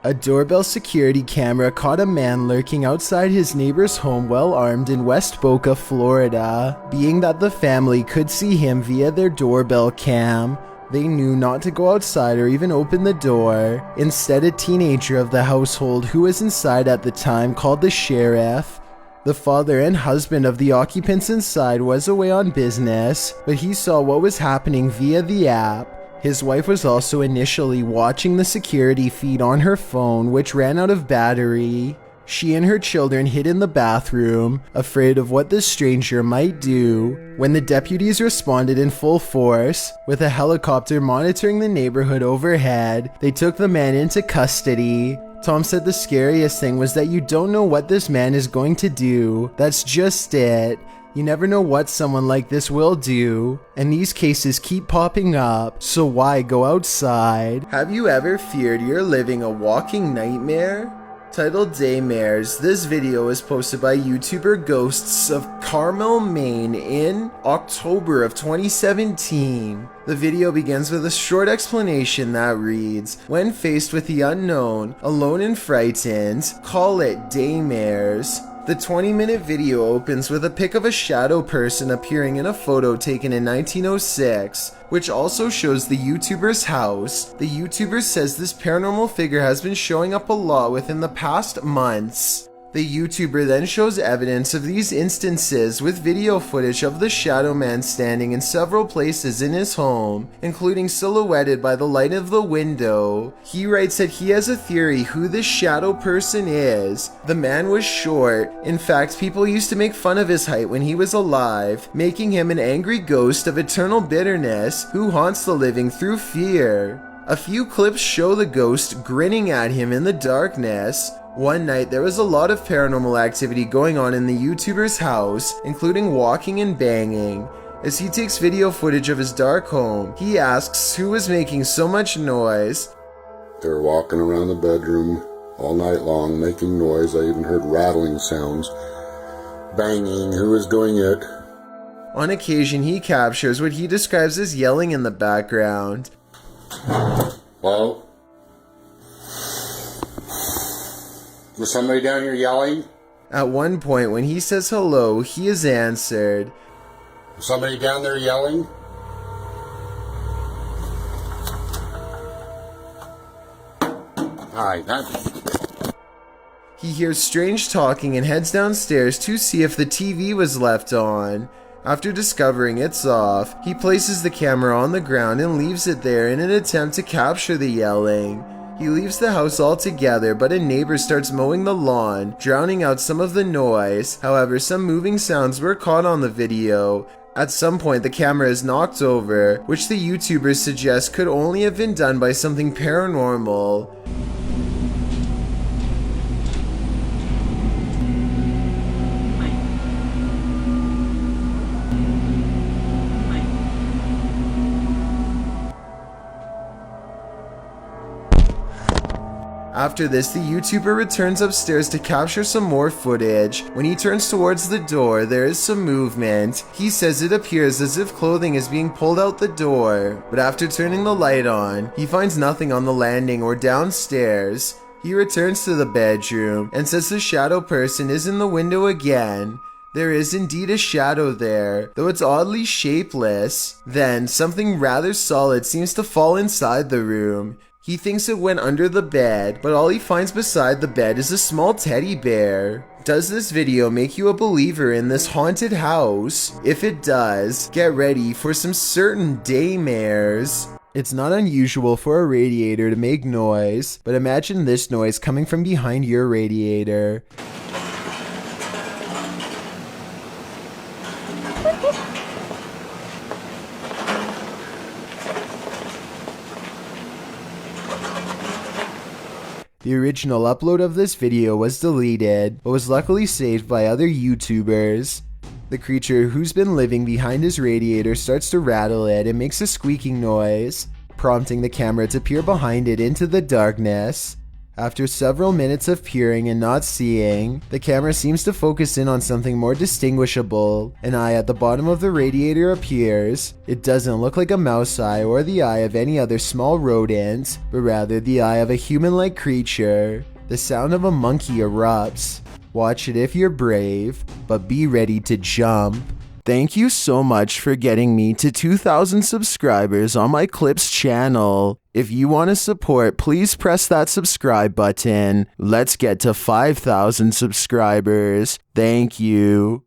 A doorbell security camera caught a man lurking outside his neighbor's home well armed in West Boca, Florida. Being that the family could see him via their doorbell cam, they knew not to go outside or even open the door. Instead, a teenager of the household who was inside at the time called the sheriff. The father and husband of the occupants inside was away on business, but he saw what was happening via the app. His wife was also initially watching the security feed on her phone, which ran out of battery. She and her children hid in the bathroom, afraid of what this stranger might do. When the deputies responded in full force, with a helicopter monitoring the neighborhood overhead, they took the man into custody. Tom said the scariest thing was that you don't know what this man is going to do. That's just it. You never know what someone like this will do, and these cases keep popping up, so why go outside? Have you ever feared you're living a walking nightmare? Titled Daymares, this video was posted by YouTuber Ghosts of Carmel, Maine in October of 2017. The video begins with a short explanation that reads, "When faced with the unknown, alone and frightened, call it Daymares." The 20-minute video opens with a pic of a shadow person appearing in a photo taken in 1906, which also shows the YouTuber's house. The YouTuber says this paranormal figure has been showing up a lot within the past months. The YouTuber then shows evidence of these instances with video footage of the shadow man standing in several places in his home, including silhouetted by the light of the window. He writes that he has a theory who this shadow person is. The man was short. In fact, people used to make fun of his height when he was alive, making him an angry ghost of eternal bitterness who haunts the living through fear. A few clips show the ghost grinning at him in the darkness. One night, there was a lot of paranormal activity going on in the YouTuber's house, including walking and banging. As he takes video footage of his dark home, he asks who was making so much noise. They were walking around the bedroom all night long, making noise. I even heard rattling sounds. Banging, who was doing it? On occasion, he captures what he describes as yelling in the background. Hello? Was somebody down here yelling? At one point, when he says hello, he is answered. Was somebody down there yelling? Alright, He hears strange talking and heads downstairs to see if the TV was left on. After discovering it's off, he places the camera on the ground and leaves it there in an attempt to capture the yelling. He leaves the house altogether, but a neighbor starts mowing the lawn, drowning out some of the noise. However, some moving sounds were caught on the video. At some point, the camera is knocked over, which the YouTubers suggest could only have been done by something paranormal. After this, the YouTuber returns upstairs to capture some more footage. When he turns towards the door, there is some movement. He says it appears as if clothing is being pulled out the door, but after turning the light on, he finds nothing on the landing or downstairs. He returns to the bedroom and says the shadow person is in the window again. There is indeed a shadow there, though it's oddly shapeless. Then, something rather solid seems to fall inside the room. He thinks it went under the bed, but all he finds beside the bed is a small teddy bear. Does this video make you a believer in this haunted house? If it does, get ready for some certain daymares. It's not unusual for a radiator to make noise, but imagine this noise coming from behind your radiator. The original upload of this video was deleted, but was luckily saved by other YouTubers. The creature who's been living behind his radiator starts to rattle it and makes a squeaking noise, prompting the camera to peer behind it into the darkness. After several minutes of peering and not seeing, the camera seems to focus in on something more distinguishable. An eye at the bottom of the radiator appears. It doesn't look like a mouse eye or the eye of any other small rodent, but rather the eye of a human-like creature. The sound of a monkey erupts. Watch it if you're brave, but be ready to jump. Thank you so much for getting me to 2,000 subscribers on my Clips channel. If you want to support, please press that subscribe button. Let's get to 5,000 subscribers. Thank you.